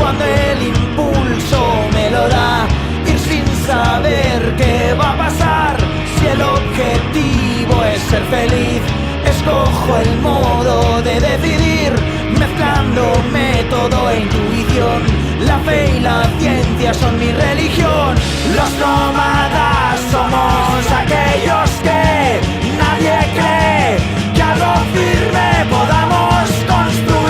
cuando el impulso me lo da, ir sin saber qué va a pasar. Si el objetivo es ser feliz, escojo el modo de decidir, mezclando método e intuición. La fe y la ciencia son mi religión. Los nómadas somos aquellos que nadie cree que algo firme podamos construir.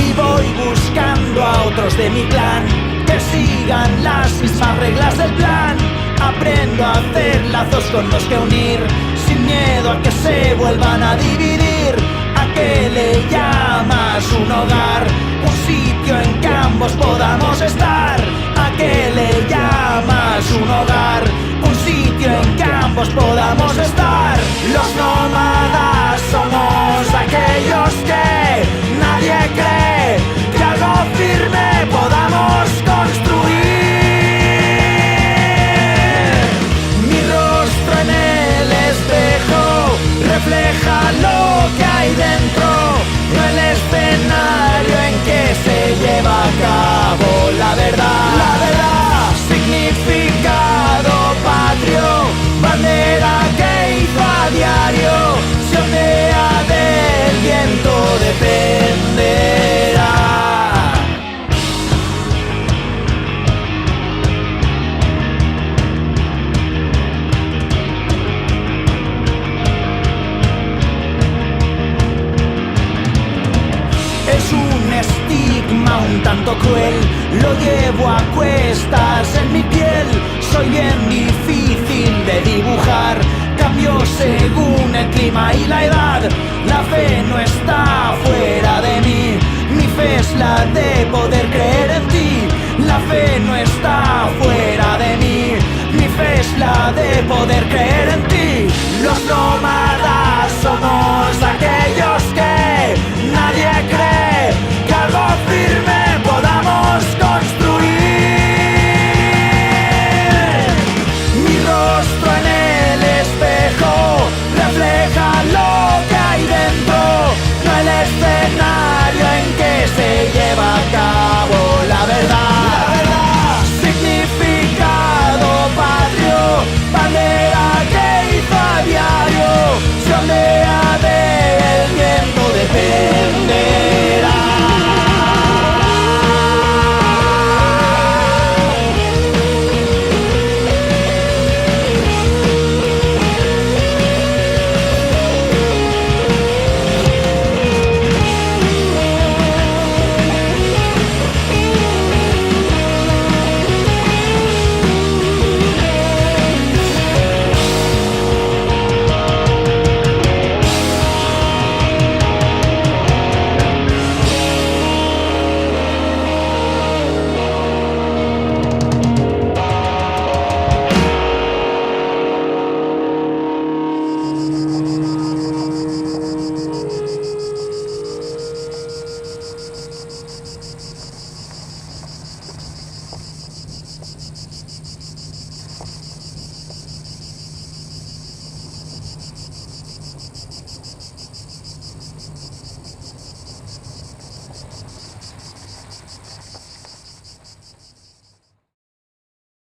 Y voy buscando a otros de mi clan que sigan las mismas reglas del plan. Aprendo a hacer lazos con los que unir, sin miedo a que se vuelvan a dividir. ¿A qué le llamas un hogar? Un sitio en que ambos podamos estar. ¿A qué le llamas un hogar? Un sitio en que ambos podamos estar. Los nómadas somos aquellos que nadie cree que algo firme podamos construir. Refleja lo que hay dentro, no el escenario en que se lleva a cabo la verdad. La verdad, significado patrio, bandera que hizo a diario, se ondea del viento dependerá. Es un estigma un tanto cruel, lo llevo a cuestas en mi piel. Soy bien difícil de dibujar, cambio según el clima y la edad. La fe no está fuera de mí, mi fe es la de poder creer en ti. La fe no está fuera de mí, mi fe es la de poder creer en ti. Los nómadas somos aquellos